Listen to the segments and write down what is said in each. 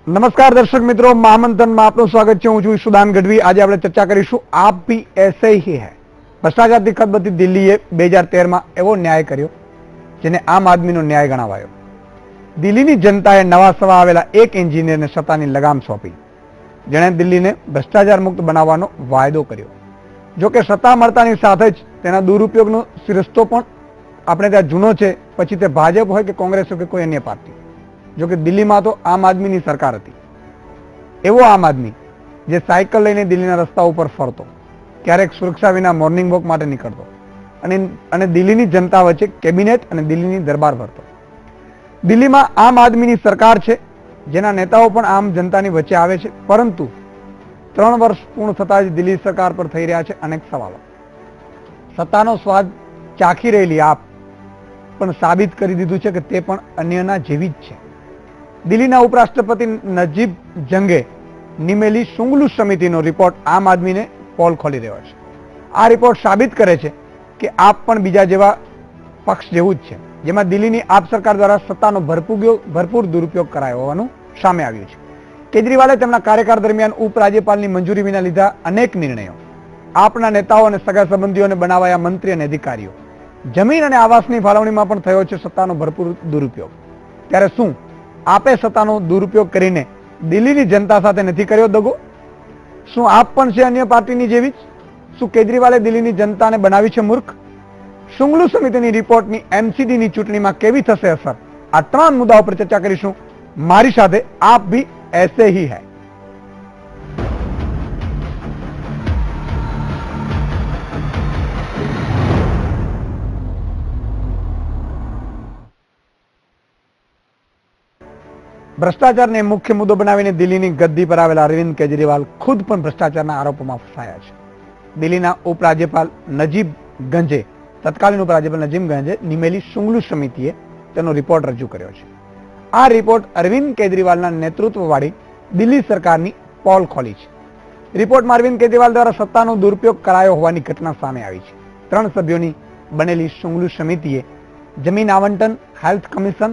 નમસ્કાર દર્શક મિત્રો, મહામંથનમાં આપનું સ્વાગત છે. હું છું સુદાન ગઢવી. આજે આપણે ચર્ચા કરીશું આપ ભી એસે હી હૈ. ભ્રષ્ટાચારથી ખતબતી દિલ્હીએ 2013માં એવો ન્યાય કર્યો જેને આમ આદમીનો ન્યાય ગણાવાયો. દિલ્હીની જનતાએ નવા સવા આવેલા એક એન્જિનિયરને સત્તાની લગામ સોંપી, જેણે દિલ્હીને ભ્રષ્ટાચાર મુક્ત બનાવવાનો વાયદો કર્યો. જોકે સત્તા મળતાની સાથે જ તેના દુરુપયોગનો રસ્તો પણ આપણે ત્યાં જૂનો છે, પછી તે ભાજપ હોય કે કોંગ્રેસ હોય કે કોઈ અન્ય પાર્ટી. જોકે દિલ્હીમાં તો આમ આદમીની સરકાર હતી. એવો આમ આદમી જે સાયકલ લઈને દિલ્હીના રસ્તા ઉપર ફરતો, ક્યારેક સુરક્ષા વિના મોર્નિંગ વોક માટે નીકળતો અને દિલ્હીની જનતા વચ્ચે કેબિનેટ અને દિલ્હીની દરબાર ભરતો. દિલ્હીમાં આમ આદમીની સરકાર છે, જેના નેતાઓ પણ આમ જનતાની વચ્ચે આવે છે, પરંતુ 3 વર્ષ પૂર્ણ થતા જ દિલ્હી સરકાર પર થઈ રહ્યા છે અનેક સવાલો. સત્તાનો સ્વાદ ચાખી રહેલી આપ પણ સાબિત કરી દીધું છે કે તે પણ અન્યના જેવી જ છે. દિલ્હીના ઉપરાષ્ટ્રપતિ નજીબ જંગે નિમેલી શુંગલુ સમિતિનો રિપોર્ટ આમ આદમીને પોલ ખોલી રહ્યો છે. આ રિપોર્ટ સાબિત કરે છે કે આપ પણ બીજા જેવા પક્ષ જેવું જ છે, જેમાં દિલ્હીની આપ સરકાર દ્વારા સત્તાનો ભરપૂર દુરુપયોગ કરાયો હોવાનું સામે આવ્યું છે. કેજરીવાલે તેમના કાર્યકાળ દરમિયાન ઉપરાજ્યપાલની મંજૂરી વિના લીધા અનેક નિર્ણયો, આપના નેતાઓ અને સગા સંબંધીઓને બનાવાયા મંત્રી અને અધિકારીઓ, જમીન અને આવાસની ફાળવણીમાં પણ થયો છે સત્તાનો ભરપૂર દુરુપયોગ. ત્યારે શું આપે સત્તાનો દુરુપયોગ કરીને દિલ્હીની જનતા સાથે નથી કર્યો દગો? શું આપ પણ છે અન્ય પાર્ટીની જેવી જ? શું કેજરીવાલે દિલ્હીની જનતાને બનાવી છે મૂર્ખ? શુંગલુ સમિતિની રિપોર્ટની એમસીડીની ચૂંટણીમાં કેવી થશે અસર? આ તમામ મુદ્દાઓ પર ચર્ચા કરીશું. મારી સાથે આપ ભી એસે હી હૈ. ભ્રષ્ટાચારને મુખ્ય મુદ્દો બનાવીને દિલ્હીની ગદ્દી પર આવેલા અરવિંદ કેજરીવાલ ખુદ પણ ભ્રષ્ટાચારના આરોપોમાં ફસાયા છે. દિલ્હીના ઉપરાજ્યપાલ નજીબ ગંજે તત્કાલીન ઉપરાજ્યપાલ નજીબ ગંજે નિમેલી શુંગલુ સમિતિએ તેનો રિપોર્ટ રજૂ કર્યો છે. આ રિપોર્ટ અરવિંદ કેજરીવાલના નેતૃત્વવાળી દિલ્હી સરકારની પોલ ખોલી છે. રિપોર્ટમાં અરવિંદ કેજરીવાલ દ્વારા સત્તાનો દુરુપયોગ કરાયો હોવાની ઘટના સામે આવી છે. 3 સભ્યોની બનેલી શુંગલુ સમિતિએ જમીન આવંટન, હેલ્થ કમિશન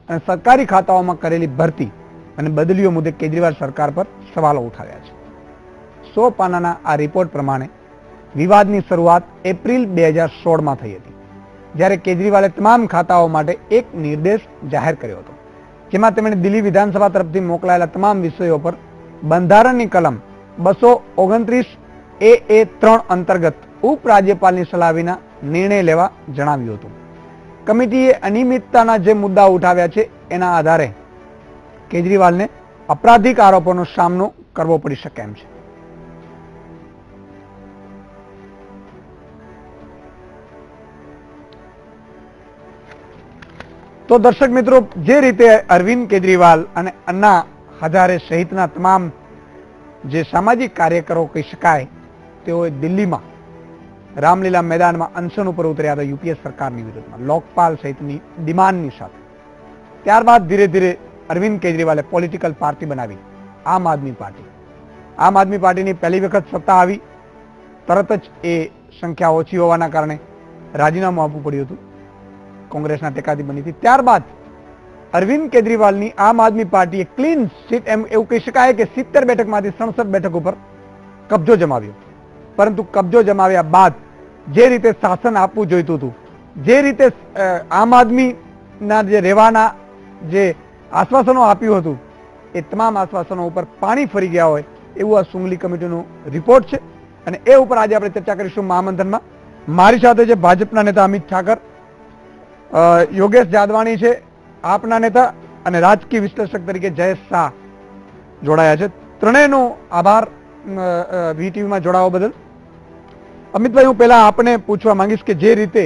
અને સરકારી ખાતાઓમાં કરેલી ભરતી અને બદલીઓ મુદ્દે કેજરીવાલ સરકાર પર સવાલો ઉઠાવ્યા છે. 100 પાનાના આ રિપોર્ટ પ્રમાણે વિવાદની શરૂઆત એપ્રિલ 2016માં થઈ હતી, જ્યારે કેજરીવાલે તમામ ખાતાઓ માટે એક નિર્દેશ જાહેર કર્યો હતો, જેમાં તેમણે દિલ્હી વિધાનસભા તરફથી મોકલાયેલા તમામ વિષયો પર બંધારણની કલમ 229A3 અંતર્ગત ઉપરાજ્યપાલની સલાહ વિના નિર્ણય લેવા જણાવ્યું હતું. કમિટીએ અનિયમિતતાના જે મુદ્દા ઉઠાવ્યા છે એના આધારે કેજરીવાલને અપરાધિક આરોપોનો સામનો કરવો પડી શકે એમ છે. તો દર્શક મિત્રો, જે રીતે અરવિંદ કેજરીવાલ અને અન્ના હજારે સહિતના તમામ જે સામાજિક કાર્યકરો કહી શકાય, તેઓએ દિલ્હીમાં રામલીલા મેદાનમાં અનશન ઉપર ઉતર્યા હતા યુપીએ સરકારની વિરુદ્ધમાં, લોકપાલ સહિતની ડિમાન્ડની સાથે. ત્યારબાદ ધીરે ધીરે અરવિંદ કેજરીવાલે પોલિટિકલ પાર્ટી બનાવી, આમ આદમી પાર્ટી. આમ આદમી પાર્ટીની પહેલી વખત સત્તા આવી, તરત જ એ સંખ્યા ઓછી હોવાના કારણે રાજીનામું આપવું પડ્યું હતું, કોંગ્રેસના ટેકાથી બની હતી. ત્યારબાદ અરવિંદ કેજરીવાલની આમ આદમી પાર્ટીએ ક્લીન સીટ, એમ એવું કહી શકાય કે 70 બેઠકમાંથી 67 બેઠક ઉપર કબજો જમાવ્યો. પરંતુ કબજો જમાવ્યા બાદ જે રીતે શાસન આપવું જોઈતું હતું, જે રીતે આમ આદમીના જે રહેવાના જે આશ્વાસનો આપ્યું હતું, એ તમામ આશ્વાસનો ઉપર પાણી ફરી ગયા હોય એવું આ શુંગલી કમિટીનો રિપોર્ટ છે. અને એ ઉપર આજે આપણે ચર્ચા કરીશું મહામંથનમાં. મારી સાથે છે ભાજપના નેતા અમિત ઠાકર, યોગેશ જાદવાણી છે આપના નેતા, અને રાજકીય વિશ્લેષક તરીકે જયેશ શાહ જોડાયા છે. ત્રણેયનો આભાર વીટીવીમાં જોડાવા બદલ. અમિતભાઈ, હું પહેલા આપને પૂછવા માંગીશ કે જે રીતે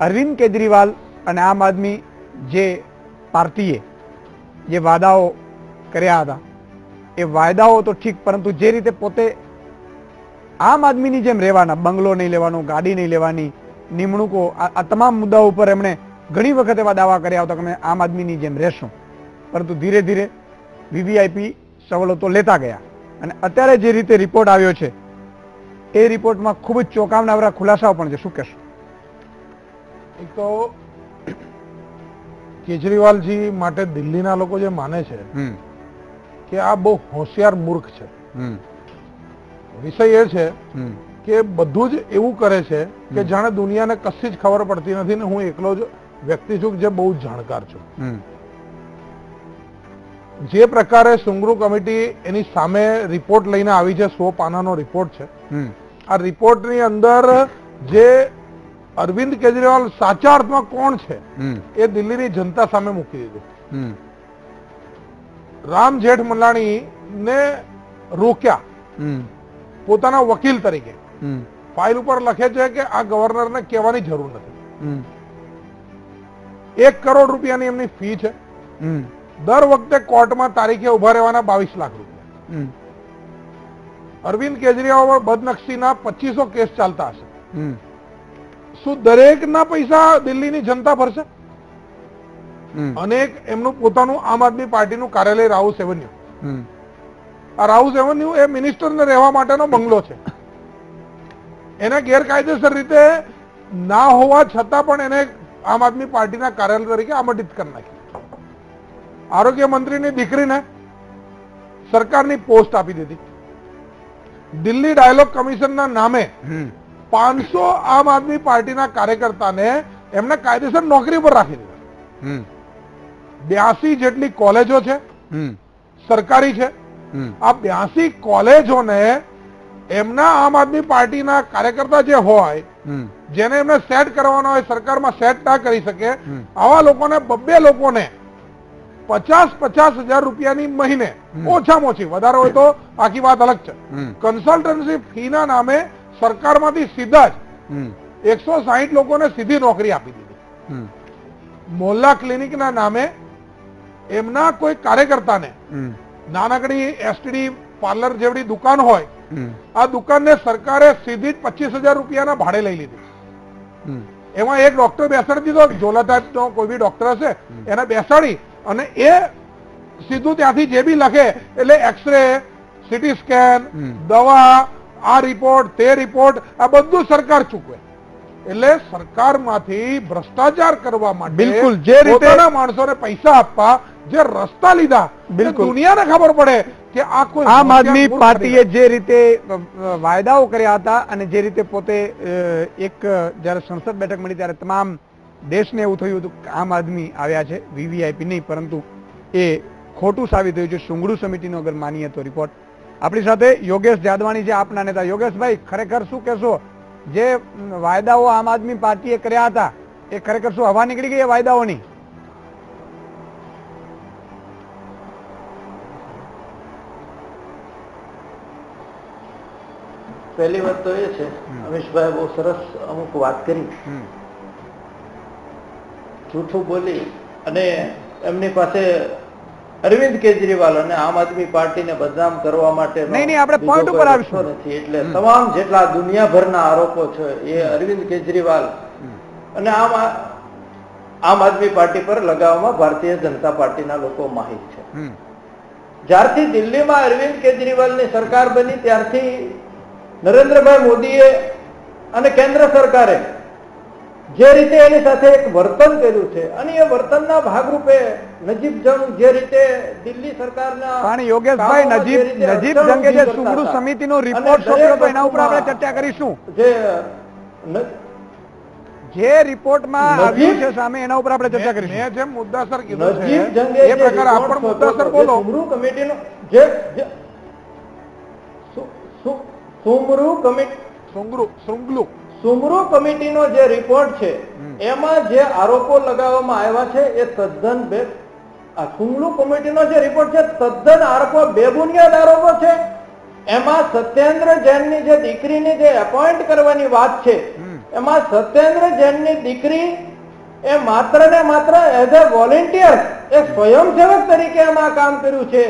અરવિંદ કેજરીવાલ અને આમ આદમી જે પાર્ટીએ જે વાદાઓ કર્યા હતા, એ વાયદાઓ તો ઠીક, પરંતુ જે રીતે પોતે આમ આદમીની જેમ રહેવાના, બંગલો નહીં લેવાનો, ગાડી નહીં લેવાની, નિમણૂકો, આ તમામ મુદ્દાઓ ઉપર એમણે ઘણી વખત એવા દાવા કર્યા હતા કે અમે આમ આદમીની જેમ રહેશું, પરંતુ ધીરે ધીરે વીવીઆઈપી સવલતો લેતા ગયા. અને અત્યારે જે રીતે રિપોર્ટ આવ્યો છે એ રિપોર્ટમાં ખૂબ જ ચોંકાવનારા ખુલાસાઓ પણ છે. શું કહેશો? એક તો કેજરીવાલજી માટે દિલ્હીના લોકો જે માને છે કે કે આ બહુ હોશિયાર મૂર્ખ છે. વિષય એ છે કે બધું જ એવું કરે છે કે જાણે દુનિયાને કશી જ ખબર પડતી નથી ને હું એકલો જ વ્યક્તિ છું જે બહુ જાણકાર છું. જે પ્રકારે સુંગરુ કમિટી એની સામે રિપોર્ટ લઈને આવી છે, 100 પાનાનો રિપોર્ટ છે. આ રિપોર્ટની અંદર જે અરવિંદ કેજરીવાલ સાચા અર્થમાં કોણ છે એ દિલ્હીની જનતા સામે મૂકી દીધું. રામ જેઠમલાણી ને રોક્યા પોતાના વકીલ તરીકે. ફાઇલ ઉપર લખે છે કે આ ગવર્નરને કહેવાની જરૂર નથી. 1 કરોડ રૂપિયાની એમની ફી છે. દર વખતે કોર્ટમાં તારીખે ઉભા રહેવાના 22 લાખ રૂપિયા. અરવિંદ કેજરીવાલ પર બદનક્ષીના 2500 કેસ ચાલતા હશે. શું દરેકના પૈસા દિલ્હીની જનતા ભરશે? અને એમનું પોતાનું આમ આદમી પાર્ટીનું કાર્યાલય રાઉસ એવન્યુ. આ રાઉસ એવન્યુ એ મિનિસ્ટરને રહેવા માટેનો બંગલો છે. એને ગેરકાયદેસર રીતે ના હોવા છતાં પણ એને આમ આદમી પાર્ટીના કાર્યાલય તરીકે આમંત્રિત કરી નાખી. આરોગ્ય મંત્રીની દીકરીને સરકારની પોસ્ટ આપી દીધી. દિલ્હી ડાયલોગ કમિશનના નામે 500 આમ આદમી પાર્ટીના કાર્યકર્તાને એમને કાયદેસર નોકરી પર રાખી દીધા. 82 જેટલી કોલેજો છે, સરકારી છે. આ 82 કોલેજોને એમના આમ આદમી પાર્ટીના કાર્યકર્તા જે હોય, જેને એમને સેટ કરવાનો હોય, સરકારમાં સેટ ના કરી શકે, આવા લોકોને 2 લોકોને 50,000 રૂપિયાની મહિને, ઓછામાં ઓછી, વધારે હોય તો આખી વાત અલગ છે, કન્સલ્ટન્સી ફીના નામે સરકારમાંથી સીધા જ 160 લોકોને સીધી નોકરી આપી દીધી. મોહલ્લા ક્લિનિકના નામે એમના કોઈ કાર્યકર્તાને નાનકડી એસટીડી પાર્લર જેવડી દુકાન હોય, આ દુકાનને સરકારે સીધી જ 25,000 રૂપિયાના ભાડે લઈ લીધી. એમાં એક ડોક્ટર બેસાડી દીધો, ઝોલા ટાઈપનો કોઈ બી ડોક્ટર હશે એને બેસાડી અને એ સીધું ત્યાંથી જે બી લખે એટલે એક્સરે, સીટી સ્કેન, દવા, આ રિપોર્ટ, તે રિપોર્ટ, આ બધું સરકાર ચૂકવે. એટલે સરકારમાંથી ભ્રષ્ટાચાર કરવા માટે બિલકુલ જે રીતે પોતાના માણસોને પૈસા આપવા જે રસ્તા લીધા, બિલકુલ દુનિયાને ખબર પડે કે આ કોઈ આમ આદમી પાર્ટીએ જે રીતે વાયદાઓ કર્યા હતા અને જે રીતે પોતે એક જ્યારે સંસદ બેઠક મળી ત્યારે તમામ દેશને એવું થયું હતું કે આમ આદમી આવ્યા છે, વીવીઆઈપી નહીં, પરંતુ એ ખોટું સાબિત થયું છે. સુંગરુ સમિતિનો અગર માનીએ તો રિપોર્ટ. આપણી સાથે યોગેશ જાદવાણી છે, આપના નેતા. યોગેશભાઈ, ખરેખર શું કહેશો? જે વાયદાઓ આમ આદમી પાર્ટીએ કર્યા હતા એ ખરેખર શું હવા નીકળી ગઈ એ વાયદાઓની? પહેલી વાત તો એ છે, અમીશભાઈ બહુ સરસ અમુક વાત કરી, જૂઠું બોલી અને એમની પાસે અરવિંદ કેજરીવાલ અને આમ આદમી પાર્ટીને બદનામ કરવા માટે નહીં, આપણે પોઈન્ટ ઉપર આવીશું નથી. એટલે તમામ જેટલા દુનિયાભરના આરોપો છે એ અરવિંદ કેજરીવાલ અને આમ આદમી પાર્ટી પર લગાવવામાં ભારતીય જનતા પાર્ટીના લોકો માહિર છે. જ્યારથી દિલ્હીમાં અરવિંદ કેજરીવાલની સરકાર બની ત્યારથી નરેન્દ્રભાઈ મોદીએ અને કેન્દ્ર સરકારે જે રીતે એની સાથે એક વર્તન કર્યું છે અને એ વર્તનના ભાગરૂપે નજીબ જંગ જે રીતે દિલ્હી સરકારના પણ યોગેશભાઈ નજીબ જંગે જે સુંગરુ સમિતિનો રિપોર્ટ સોંપ્યો તો એના ઉપર આપણે ચર્ચા કરીશું. જે રિપોર્ટમાં આવ્યું છે સામે એના ઉપર આપણે ચર્ચા કરીશું. મેં જેમ મુદ્દાસર કીધું છે એ પ્રકારે આપ પણ મુદ્દાસર બોલો. સુંગરુ કમિટીનો જે સુંગરુ કમિટીનો જે રિપોર્ટ છે એમાં જે આરોપો લગાવવામાં આવ્યા છે એ તદ્દન સુંગરુ કમિટીનો જે રિપોર્ટ છે તદ્દન આરોપો બેબુનિયાદ આરોપો છે. એમાં સત્યેન્દ્ર જૈનની જે દીકરીની જે એપોઇન્ટ કરવાની વાત છે એમાં સત્યેન્દ્ર જૈનની દીકરી એ માત્ર ને માત્ર એઝ એ વોલેન્ટિયર, એ સ્વયંસેવક તરીકે એમાં કામ કર્યું છે.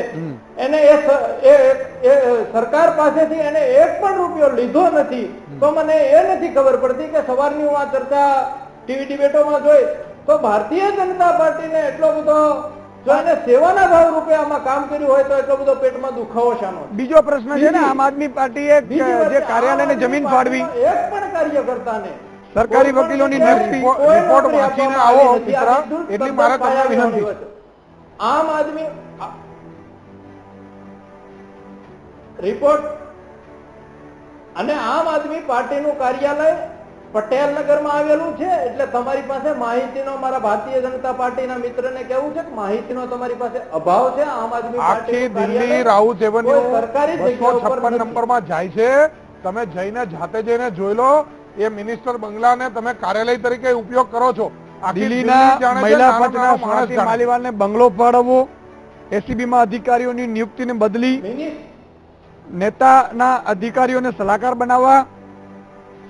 એને સરકાર પાસેથી એને 1 પણ રૂપિયો લીધો નથી. તો મને એ નથી ખબર પડતી કે સવારની હું આ ચર્ચા ટીવી ડિબેટોમાં જોઈ તો ભારતીય જનતા પાર્ટીને એટલો બધો, જો એને સેવાના ભાવ રૂપે આમાં કામ કર્યું હોય તો એટલો બધો પેટમાં દુખાવો શાનો? બીજો પ્રશ્ન છે ને, આમ આદમી પાર્ટીએ જે કાર્યાલયને જમીન ફાળવી, એક પણ કાર્યકર્તાને સરકારી વકીલોની નિયુક્તિ, રિપોર્ટ વાંચીને આવો મિત્ર, એટલી મારે તમને વિનંતી છે. આમ આદમી રિપોર્ટ અને આમ આદમી પાર્ટીનું કાર્યાલય પટેલ નગરમાં આવેલું છે, એટલે તમારી પાસે માહિતીનો, મારા ભારતીય જનતા પાર્ટીના મિત્રને કહેવું છે કે માહિતીનો તમારી પાસે અભાવ છે. આમ આદમી આખી દિલ્હી રાઉત એવન્યુ 256 નંબરમાં જાય છે. તમે જઈને જાતે જઈને જોઈ લો. એ મિનિસ્ટર બંગલાને તમે કાર્યાલય તરીકે ઉપયોગ કરો છો. દિલ્હીના મહિલા પંચના સ્વાતિ માલીવાલને બંગલો ફાળવવો, એસીબી માં અધિકારીઓની નિયુક્તિને બદલી, નેતાના અધિકારીઓને સલાહકાર બનાવવા,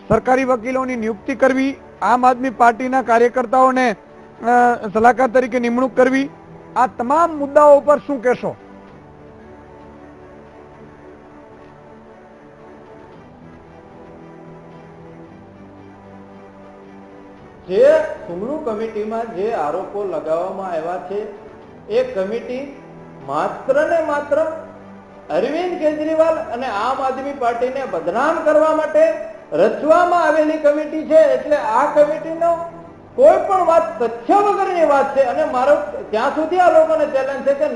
સરકારી વકીલોની નિયુક્તિ કરવી, આમ આદમી પાર્ટીના કાર્યકર્તાઓને સલાહકાર તરીકે નિમણૂક કરવી, આ તમામ મુદ્દાઓ પર શું કહેશો? જે સુમલુ કમિટીમાં જે આરોપો લગાવવામાં આવ્યા છે, એ કમિટી માત્ર ને માત્ર અરવિંદ કેજરીવાલ અને આમ આદમી પાર્ટીને બદનામ કરવા માટે રચવામાં આવેલી કમિટી છે. એટલે આ કમિટીનો કોઈ પણ વાત તથ્ય વગરની વાત છે. અને મારો ત્યાં સુધી આ લોકોને ચેલેન્જ છે કે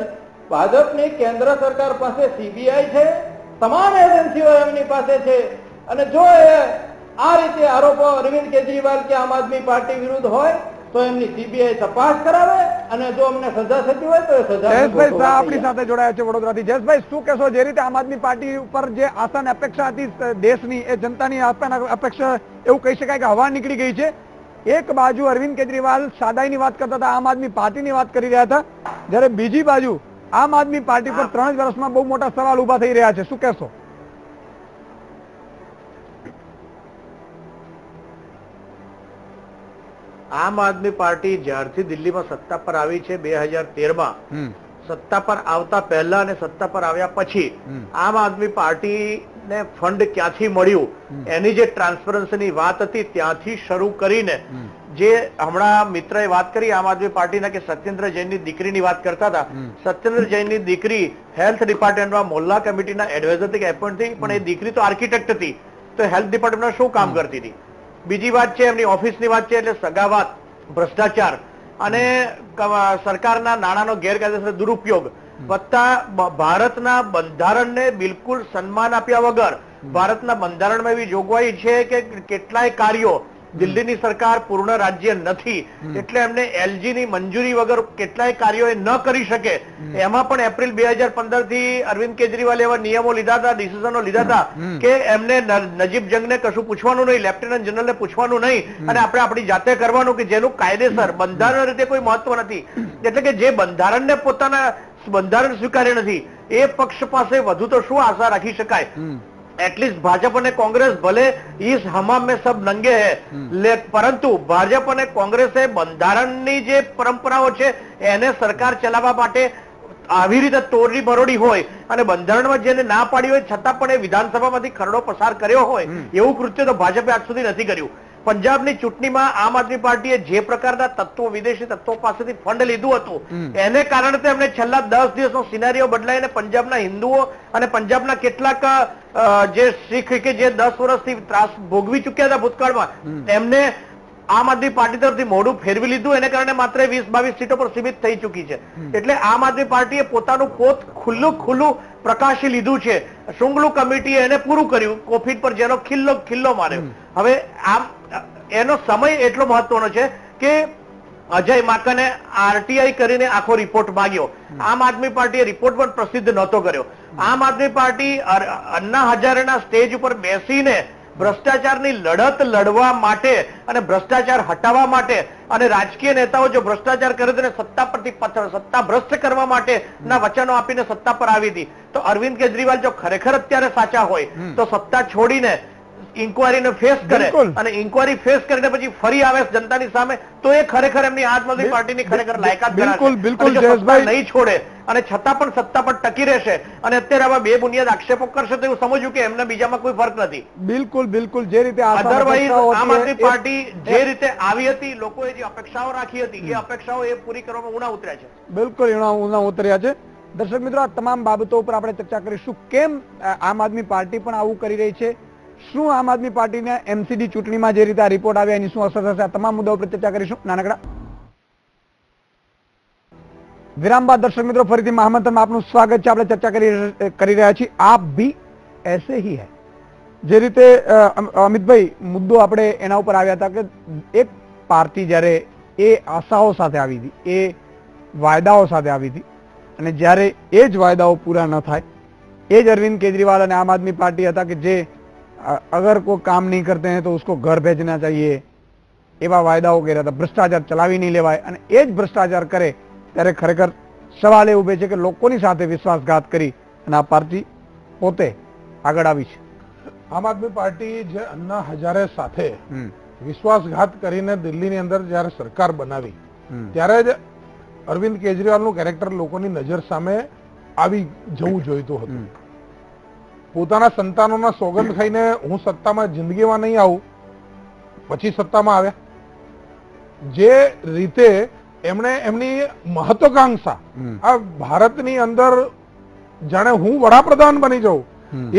ભાજપની કેન્દ્ર સરકાર પાસે સીબીઆઈ છે, તમામ એજન્સીઓ એમની પાસે છે, અને જો એ આ રીતે આરોપો અરવિંદ કેજરીવાલ કે આમ આદમી પાર્ટી વિરુદ્ધ હોય તો એમની સીબીઆઈ તપાસ કરાવે, અને જો અમને સજા થતી હોય તો એ સજા. જયેશભાઈ શાહ આપણી સાથે જોડાયા છે વડોદરાથી. જયેશભાઈ, શું કહેશો? જે રીતે આમ આદમી પાર્ટી ઉપર જે આશા અને અપેક્ષા હતી દેશની, એ જનતાની અપેક્ષા એવું કહી શકાય કે હવા નીકળી ગઈ છે. એક બાજુ અરવિંદ કેજરીવાલ સાદાઈની વાત કરતા હતા, આમ આદમી પાર્ટીની વાત કરી રહ્યા હતા, જ્યારે બીજી બાજુ આમ આદમી પાર્ટી પર 3 જ વર્ષમાં બહુ મોટા સવાલ ઉભા થઈ રહ્યા છે. શું કહેશો? આમ આદમી પાર્ટી જ્યારથી દિલ્હીમાં સત્તા પર આવી છે 2013માં, સત્તા પર આવતા પહેલા અને સત્તા પર આવ્યા પછી આમ આદમી પાર્ટીને ફંડ ક્યાંથી મળ્યું એની જે ટ્રાન્સપરન્સીની વાત હતી ત્યાંથી શરૂ કરીને જે હમણાં મિત્રએ વાત કરી આમ આદમી પાર્ટીના કે સત્યેન્દ્ર જૈનની દીકરીની વાત કરતા હતા. સત્યેન્દ્ર જૈનની દીકરી હેલ્થ ડિપાર્ટમેન્ટમાં મોલ્લા કમિટીના એડવાઇઝર તરીકે એપોઇન્ટ થઈ, પણ એ દીકરી તો આર્કિટેક્ટ હતી, તો હેલ્થ ડિપાર્ટમેન્ટમાં શું કામ કરતી હતી? બીજી વાત છે એમની ઓફિસની વાત છે, એટલે સગાવાત, ભ્રષ્ટાચાર અને સરકારના નાણાંનો ગેરકાયદેસર દુરુપયોગ, વત્તા ભારતના બંધારણને બિલકુલ સન્માન આપ્યા વગર, ભારતના બંધારણમાં એવી જોગવાઈ છે કે કેટલાય કાર્યો દિલ્હીની સરકાર પૂર્ણ રાજ્ય નથી, એટલે એમને એલજી ની મંજૂરી વગર કેટલાય કાર્યો એ ન કરી શકે. એમાં પણ એપ્રિલ 2015 થી અરવિંદ કેજરીવાલે એવા નિયમો લીધા હતા, ડિસિઝનો લીધા હતા કે એમને નજીબ જંગને કશું પૂછવાનું નહીં, લેફ્ટનન્ટ જનરલને પૂછવાનું નહીં, અને આપણે આપણી જાતે કરવાનું, કે જેનું કાયદેસર બંધારણ રીતે કોઈ મહત્વ નથી. એટલે કે જે બંધારણને પોતાના બંધારણ સ્વીકાર્ય નથી એ પક્ષ પાસે વધુ તો શું આશા રાખી શકાય? એટલીસ્ટ ભાજપ અને કોંગ્રેસ ભલે इस हमाम में सब नंगे है, પરંતુ ભાજપ અને કોંગ્રેસે બંધારણની જે પરંપરાઓ છે એને સરકાર ચલાવવા માટે આવી રીતે તોડી મરોડી હોય અને બંધારણમાં જેને ના પાડી હોય છતાં પણ એ વિધાનસભામાંથી ખરડો પસાર કર્યો હોય એવું કૃત્ય તો ભાજપે આજ સુધી નથી કર્યું. પંજાબની ચૂંટણીમાં આમ આદમી પાર્ટીએ જે પ્રકારના તત્વો, વિદેશી તત્વો પાસેથી ફંડ લીધું હતું એને કારણે તેમને છેલ્લા 10 દિવસનો સિનારીઓ બદલાઈને પંજાબના હિન્દુઓ અને પંજાબના કેટલાક જે શીખ કે જે 10 વર્ષથી ત્રાસ ભોગવી ચૂક્યા હતા ભૂતકાળમાં, એમને આમ આદમી પાર્ટી તરફથી મોઢું ફેરવી લીધું, એને કારણે માત્ર 20-22 સીટો પર સીમિત થઈ ચૂકી છે. એટલે આમ આદમી પાર્ટીએ પોતાનું પોત ખુલ્લું પ્રકાશી લીધું છે. શુંગલુ કમિટીએ એને પૂરું કર્યું, કોફીડ પર જેનો ખિલ્લો માર્યો. હવે આમ એનો સમય એટલો મહત્વનો છે કે અજય માકને આરટીઆઈ કરીને આખો રિપોર્ટ માંગ્યો. આમ આદમી પાર્ટીએ રિપોર્ટ પણ પ્રસિદ્ધ નહોતો કર્યો. આમ આદમી પાર્ટી અન્ના હજારેના સ્ટેજ ઉપર બેસીને ભ્રષ્ટાચારની લડત લડવા માટે અને ભ્રષ્ટાચાર હટાવવા માટે અને રાજકીય નેતાઓ જો ભ્રષ્ટાચાર કરે તો સત્તા પરથી સત્તા ભ્રષ્ટ કરવા માટે ના વચનો આપીને સત્તા પર આવી હતી. તો અરવિંદ કેજરીવાલ જો ખરેખર અત્યારે સાચા હોય તો સત્તા છોડીને ઇન્કવાયરીને ફેસ કરે અને ઇન્કવાયરી ફેસ કરીને પછી ફરી આવે જનતાની સામે, તો એ ખરેખર એમની આમ આદમી પાર્ટીની ખરેખર લાયકાત નહીં છોડે અને છતાં પણ સત્તા પર ટકી રહેશે. અને અત્યારે આવા બે બુનિયાદ આક્ષેપો કરશે તો એવું સમજ્યું કે એમને બીજામાં કોઈ ફરક નથી. બિલકુલ જે રીતે અધરવાઇઝ આમ આદમી પાર્ટી જે રીતે આવી હતી, લોકોએ જે અપેક્ષાઓ રાખી હતી એ અપેક્ષાઓ એ પૂરી કરવામાં ઉણા ઉતર્યા છે. બિલકુલ ઉણા ઉતર્યા છે. દર્શક મિત્રો, આ તમામ બાબતો ઉપર આપણે ચર્ચા કરીશું. કેમ આમ આદમી પાર્ટી પણ આવું કરી રહી છે, શું આમ આદમી પાર્ટીને એમસીડી ચૂંટણીમાં જે રીતે આ રિપોર્ટ આવ્યા એની શું અસર થશે, આ તમામ મુદ્દાઓ પર ચર્ચા કરીશું. નાનકડા વિરામ બાદ દર્શક મિત્રો ફરીથી મહામંથનમાં આપનું સ્વાગત છે. આપણે ચર્ચા કરી રહ્યા છીએ આપ ભી એસે હી હૈ. જે રીતે અમિતભાઈ મુદ્દો આપણે એના ઉપર આવ્યા હતા કે એક પાર્ટી જ્યારે એ આશાઓ સાથે આવી હતી, એ વાયદાઓ સાથે આવી હતી, અને જ્યારે એ જ વાયદાઓ પૂરા ન થાય, એ જ અરવિંદ કેજરીવાલ અને આમ આદમી પાર્ટી હતા કે જે અગર કોઈ કામ નહીં કરતે हैं तो उसको घर भेजना चाहिए એવા વાયદાઓ કર્યા હતા. ભ્રષ્ટાચાર ચલાવી નહીં લેવાય, અને એ જ ભ્રષ્ટાચાર કરે ત્યારે ખરેખર સવાલ એ ઉભે છે કે લોકોની સાથે વિશ્વાસઘાત કરી અને આ પાર્ટી પોતે આગળ આવી છે. આમ આદમી પાર્ટી જે અન્ના હજારે સાથે વિશ્વાસઘાત કરીને દિલ્હીની અંદર જયારે સરકાર બનાવી ત્યારે જ અરવિંદ કેજરીવાલનું કેરેક્ટર લોકોની નજર સામે આવી જવું જોઈતું હતું. પોતાના સંતાનોના સોગંદ ખાઈને હું સત્તામાં જિંદગીમાં નહીં આવું, પછી સત્તામાં આવ્યા. જે રીતે એમણે એમની મહત્વાકાંક્ષા આ ભારતની અંદર જાણે હું વડાપ્રધાન બની જાઉં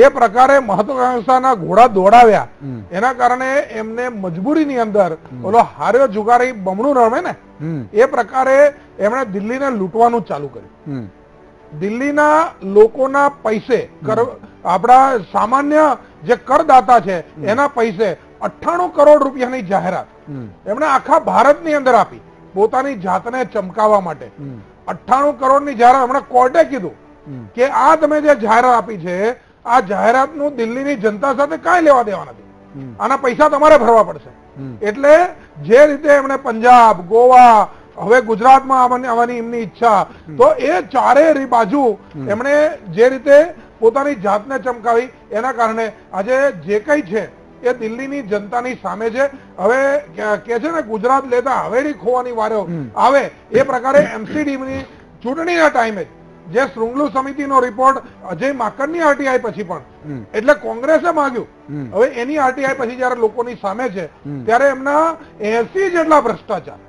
એ પ્રકારે મહત્વાકાંક્ષાના ઘોડા દોડાવ્યા. એના કારણે એમને મજબૂરીની અંદર ઓલો હાર્યો જુગારી બમણું રમે ને એ પ્રકારે એમણે દિલ્હીને લૂંટવાનું ચાલુ કર્યું. દિલ્હીના લોકોના પૈસે આપણા સામાન્ય જે કરદાતા છે એના પૈસે 98 કરોડ રૂપિયાની જાહેરાત એમણે આખા ભારતની અંદર આપી પોતાની જાતને ચમકાવવા માટે. 98 કરોડની જાહેરાત એમણે કોર્ટે કીધું કે આ તમે જે જાહેરાત આપી છે આ જાહેરાતનું દિલ્હીની જનતા સાથે કાંઈ લેવા દેવા નથી, આના પૈસા તમારે ભરવા પડશે. એટલે જે રીતે એમણે પંજાબ, ગોવા, હવે ગુજરાતમાં આવવાની એમની ઈચ્છા, તો એ ચારે બાજુ એમણે જે રીતે પોતાની જાતને ચમકાવી એના કારણે આજે જે કઈ છે એ દિલ્હીની જનતાની સામે છે. હવે કે છે ને ગુજરાત લેતા હવેડી ખોવાની વારો આવે એ પ્રકારે એમસીડીની ચૂંટણીના ટાઈમે જે શૃંગલુ સમિતિનો રિપોર્ટ અજય માકનની આરટીઆઈ પછી પણ એટલે કોંગ્રેસે માંગ્યું, હવે એની આરટીઆઈ પછી જયારે લોકોની સામે છે ત્યારે એમના 80 જેટલા ભ્રષ્ટાચાર,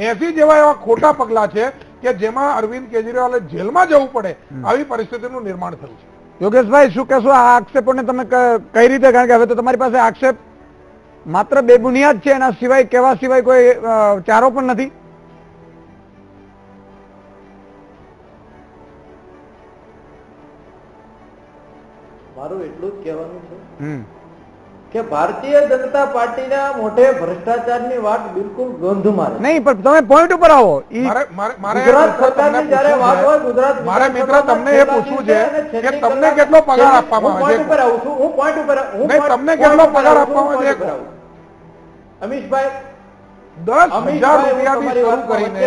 80 જેવા એવા ખોટા પગલા છે કે જેમાં અરવિંદ કેજરીવાલે જેલમાં જવું પડે આવી પરિસ્થિતિનું નિર્માણ થયું છે. યોગેશભાઈ, શું કહેશો આ આક્ષેપોને તમે કઈ રીતે? કારણ કે હવે તો તમારી પાસે આક્ષેપ માત્ર બેબુનિયાદ છે, એના સિવાય કહેવા સિવાય કોઈ ચારો પણ નથી. મારું એટલું જ કહેવાનું છે કે ભારતીય જનતા પાર્ટીના મોઢે ભ્રષ્ટાચારની વાત બિલકુલ ગંધ મારે નહીં, પણ તમે પોઈન્ટ ઉપર આવો. ગુજરાત સરકારની જ્યારે વાત હોય, ગુજરાત મારે મિત્ર તમને એ પૂછવું છે કે તમને કેટલો પગાર આપવામાં આવે છે? હું પોઈન્ટ ઉપર તમને કેટલો પગાર આપવામાં આવે છે? અમીશભાઈ, 10,000 રૂપિયાથી શરૂ કરીને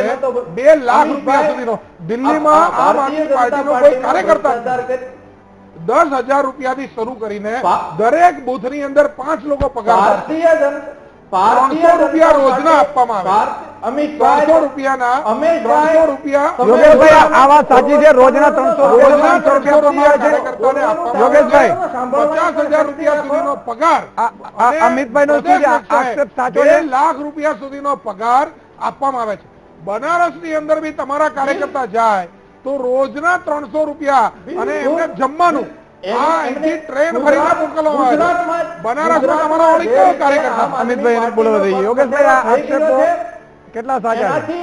2 લાખ રૂપિયા સુધીનો દિલ્હીમાં આમ આદમી પાર્ટીનો કોઈ કાર્યકર્તા 10,000 રૂપિયાથી શરૂ કરીને દરેક બૂથની અંદર 5 લોકો પગાર, ભારતીય ₹300 રોજના આપવામાં આવે. 300 રૂપિયાના 300 રૂપિયા યોગેશભાઈ, આ વાત સાચી છે, રોજના 300 રૂપિયા કાર્યકર્તાઓને આપવામાં યોગેશભાઈ 50,000 રૂપિયા સુધીનો પગાર. અમિતભાઈ નો શું છે આક્ષેપ સાચો? 2 લાખ રૂપિયા સુધીનો પગાર આપવામાં આવે છે. બનારસની અંદર બી તમારા કાર્યકર્તા જાય તો રોજના 300 રૂપિયા અને એમને જમવાનું અહીંથી ટ્રેન ભરીને મોકલવામાં આવે. બનારસમાં તમારા ઓલી કયો કાર્યકર્તા? અમિતભાઈ એને બોલવા દઈએ. યોગેશભાઈ, આ આક્ષેપો કેટલા સાચા છે?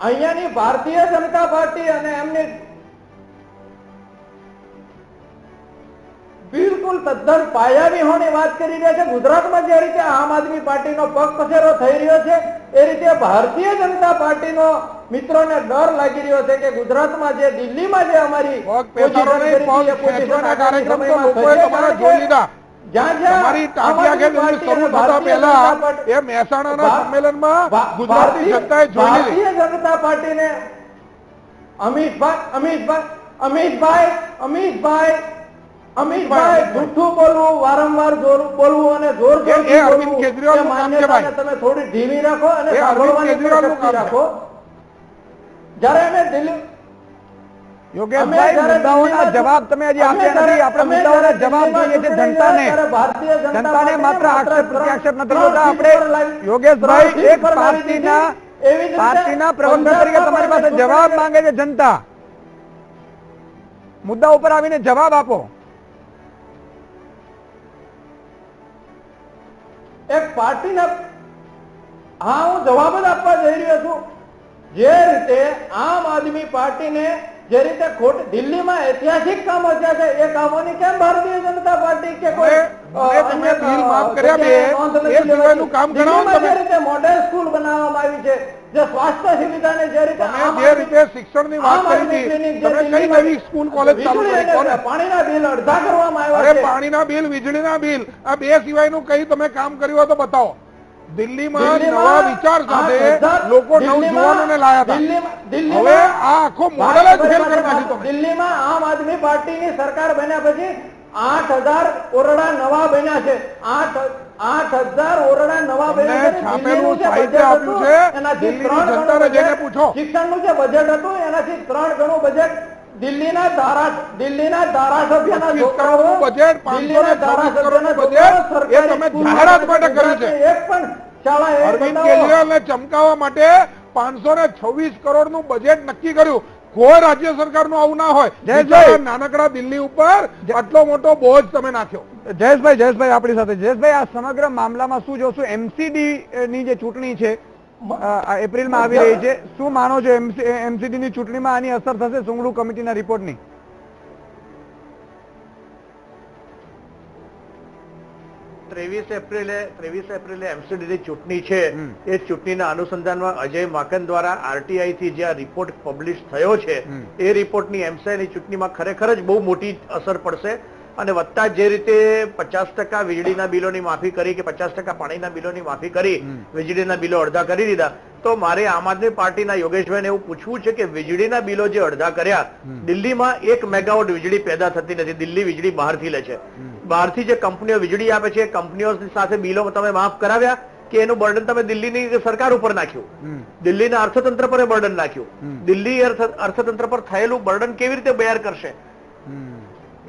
અહીંયાની ભારતીય જનતા પાર્ટી અને એમની બિલકુલ તદ્દન પાયાવિહોણી વાત કરી રહ્યા છે. ગુજરાતમાં જે રીતે આમ આદમી પાર્ટીનો પગ પછેરો થઈ રહ્યો છે એ રીતે ભારતીય જનતા પાર્ટીનો મિત્રોને ડર લાગી રહ્યો છે કે ગુજરાતમાં જે દિલ્હીમાં જે અમારી મહેસાણાના સંમેલનમાં ગુજરાતી જનતાએ જોઈ લીધી. ભારતીય જનતા પાર્ટીને અમિતભાઈ જૂઠું બોલવું, વારંવાર બોલવું અને જોર અરવિંદ કેજરીવાલ તમે થોડી ધીમી રાખો અને સાંભળવાની શક્તિ રાખો. જ્યારે અમે દિલ્હી યોગેશભાઈ, મુદ્દાઓના જવાબ તમે હજી આપ્યા નથી. આપણે મુદ્દાઓના જવાબ જોઈએ છે જનતાને. જનતાને માત્ર આક્ષેપ પ્રત્યાક્ષેપ નથી હોતા. આપણે યોગેશભાઈ, એક પાર્ટીના પ્રવક્તા તરીકે તમારી પાસે જવાબ માંગે છે જનતા. મુદ્દા ઉપર આવીને જવાબ આપો. એક પાર્ટીના, હા, હું જવાબ જ આપવા જઈ રહ્યો છું જે રીતે આમ આદમી પાર્ટીને જે રીતે દિલ્હીમાં ઐતિહાસિક કામો થયા છે એ કામોની કેમ ભારતીય જનતા પાર્ટી કે કોઈ તમે બિલ માફ કર્યા બે, એ સિવાયનું કામ ગણાવો ને તમે. જે રીતે મોડેલ સ્કૂલ બનાવવામાં આવી છે, જે સ્વાસ્થ્ય સુવિધાને જે રીતે તમે જે રીતે શિક્ષણની વાત કરી હતી, તમે કઈ નવી સ્કૂલ કોલેજ ચાલુ કરી કોને? પાણીના બિલ અડધા કરવામાં આવ્યા અરે છે. પાણીના બિલ, વીજળીના બિલ, આ બે સિવાયનું કઈ તમે કામ કર્યું હોય તો બતાવો. દિલ્હીમાં નવા વિચાર સાથે લોકો નવજુવાનોને લાયા હતા. હવે આ આખો મોડેલ જ ફેલ કરી નાખ્યું તમે. દિલ્હીમાં આમ આદમી પાર્ટીની સરકાર બન્યા પછી 8,000 ઓરડા નવા બન્યા છે. 8,000 ઓરડા નવા બન્યા છે. છાપેલું સાહિત્ય આપ્યું છે, એનાથી દિલ્હીની 3 જનતાને જઈને પૂછો. શિક્ષણનું જે બજેટ હતું એનાથી 3 ગણું બજેટ દિલ્હીના ધારાસભ્યના છોકરાઓ, બજેટ 526 કરોડનું બજેટ એ તમે જાહેરાત માટે કર્યું છે. એક પણ શાળા એ અરવિંદ બતાવો. કેજરીવાલને ચમકાવવા માટે 526 કરોડનું બજેટ નક્કી કર્યું. કોઈ રાજ્ય સરકારનું આવું ના હોય. જયેશભાઈ, નાનકડા દિલ્હી ઉપર આટલો મોટો બોજ તમે નાખ્યો. જયેશભાઈ આપણી સાથે. જયેશભાઈ, આ સમગ્ર મામલામાં શું જોશું? એમસીડી ની જે ચૂંટણી છે આ એપ્રિલમાં આવી રહી છે, શું માનો છો એમસીડી ની ચૂંટણીમાં આની અસર થશે સુંગલુ કમિટીના રિપોર્ટની? 23 એપ્રિલે એમસીડી ની ચૂંટણી છે. એ ચૂંટણીના અનુસંધાનમાં અજય માકન દ્વારા આરટીઆઈ થી જે આ રિપોર્ટ પબ્લિશ થયો છે એ રિપોર્ટની એમસીઆઈ ની ચૂંટણીમાં ખરેખર જ બહુ મોટી અસર પડશે. અને વત્તા જે રીતે 50% વીજળીના બિલોની માફી કરી કે 50% પાણીના બિલોની માફી કરી, વીજળીના બિલો અડધા કરી દીધા, તો મારે આમ આદમી પાર્ટીના યોગેશભાઈને એવું પૂછવું છે કે વીજળીના બિલો જે અડધા કર્યા, દિલ્હીમાં 1 મેગાવોટ વીજળી પેદા થતી નથી. દિલ્હી વીજળી બહારથી લે છે. બહારથી જે કંપનીઓ વીજળી આપે છે, કંપનીઓ સાથે બિલો તમે માફ કરાવ્યા કે એનું બર્ડન તમે દિલ્હીની સરકાર ઉપર નાખ્યું, દિલ્હીના અર્થતંત્ર પર બર્ડન નાખ્યું. દિલ્હી અર્થતંત્ર પર થયેલું બર્ડન કેવી રીતે બેર કરશે?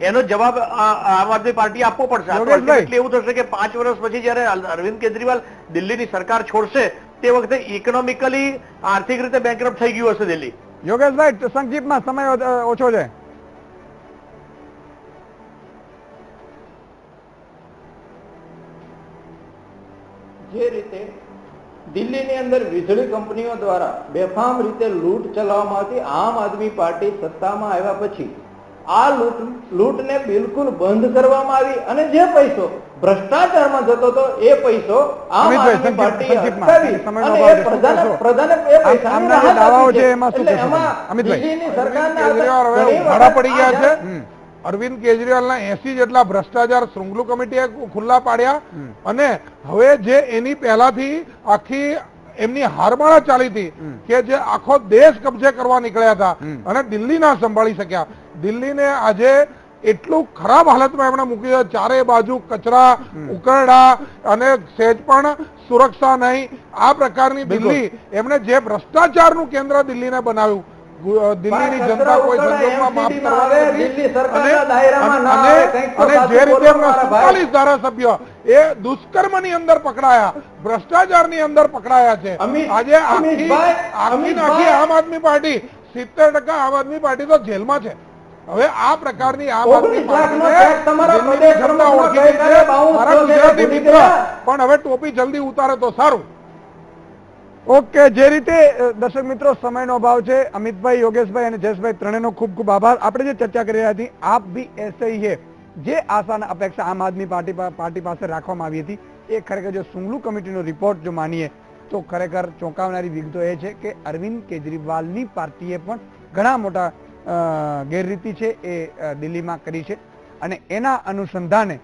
એનો જવાબ આમ આદમી પાર્ટી આપવો પડશે. અલ્ટિમેટલી એવું થશે કે 5 વર્ષ પછી જયારે અરવિંદ કેજરીવાલ દિલ્હીની સરકાર છોડશે તે વખતે ઇકોનોમિકલી આર્થિક રીતે બેંકરપ્ટ થઈ ગયું હશે દિલ્હી. યોગેશભાઈ, સંક્ષિપ્તમાં, સમય ઓછો છે. જે રીતે દિલ્હીની અંદર વીજળી કંપનીઓ દ્વારા બેફામ રીતે લૂંટ ચલાવવામાં આવતી, આમ આદમી પાર્ટી સત્તામાં આવ્યા પછી આ લૂંટને બિલકુલ બંધ કરવામાં આવી અને જે પૈસો ભ્રષ્ટાચારમાં જતો હતો એ પૈસો આમ આદમી પાર્ટી અટકાવી અને એ પ્રજાને એ પૈસાની રાહત આપી છે. એટલે એમાં દિલ્હીની સરકારને ભાડા પડી ગયા છે. અરવિંદ કેજરીવાલના 80 જેટલા ભ્રષ્ટાચાર શૃંગલુ કમિટીએ ખુલ્લા પાડ્યા અને હવે જે એની પહેલાથી આખી એમની હારમાળા ચાલી હતી કે જે આખો દેશ કબજે કરવા નીકળ્યા હતા અને દિલ્હી ના સંભાળી શક્યા. દિલ્હીને આજે એટલું ખરાબ હાલતમાં એમણે મૂકી છે. ચારે બાજુ કચરા, ઉકરડા અને સહેજ પણ સુરક્ષા નહીં. આ પ્રકારની દિલ્હી, એમણે જે ભ્રષ્ટાચારનું કેન્દ્ર દિલ્હીને બનાવ્યું, દિલ્હીની જનતા કોઈ સંજોગમાં માફ કરવાની અને જે રીતે એમના 47 ધારાસભ્ય એ દુષ્કર્મની અંદર પકડાયા, ભ્રષ્ટાચારની અંદર પકડાયા છે. આજે આખી આમ આદમી પાર્ટી 70% આમ આદમી પાર્ટી તો જેલમાં છે. હવે આ પ્રકારની આમ આદમી પાર્ટીને જનતા ઓળખી ગઈ છે. મારા ગુજરાતી મિત્ર પણ હવે ટોપી જલ્દી ઉતારે તો સારું. ઓકે, જે રીતે દર્શક મિત્રો સમયનો અભાવ છે. અમિતભાઈ, યોગેશભાઈ અને જયેશભાઈ ત્રણેયનો ખૂબ ખૂબ આભાર. આપણે જે ચર્ચા કરી રહ્યા હતી, આપ ભી એસે હી હે, જે આશા અપેક્ષા આમ આદમી પાર્ટી પાસે રાખવામાં આવી હતી એ ખરેખર જો સુંગલુ કમિટીનો રિપોર્ટ જો માનીએ તો ખરેખર ચોંકાવનારી વિગતો એ છે કે અરવિંદ કેજરીવાલની પાર્ટીએ પણ ઘણા મોટા ગેરરીતિ છે એ દિલ્હીમાં કરી છે અને એના અનુસંધાને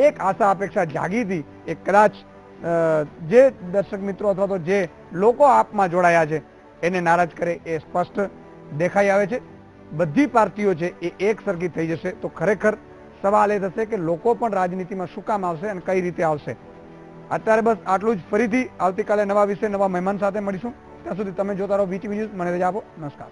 એક આશા અપેક્ષા જાગી હતી એ કદાચ જે દર્શક મિત્રો અથવા તો જે લોકો આપમાં જોડાયા છે એને નારાજ કરે એ સ્પષ્ટ દેખાઈ આવે છે. બધી પાર્ટીઓ છે એ એક સરખી થઈ જશે તો ખરેખર સવાલ એ થશે કે લોકો પણ રાજનીતિમાં શું કામ આવશે અને કઈ રીતે આવશે. અત્યારે બસ આટલું જ. ફરીથી આવતીકાલે નવા વિષય, નવા મહેમાન સાથે મળીશું. ત્યાં સુધી તમે જોતા રહો વીટીવી ન્યૂઝ. મને રજા આપો. નમસ્કાર.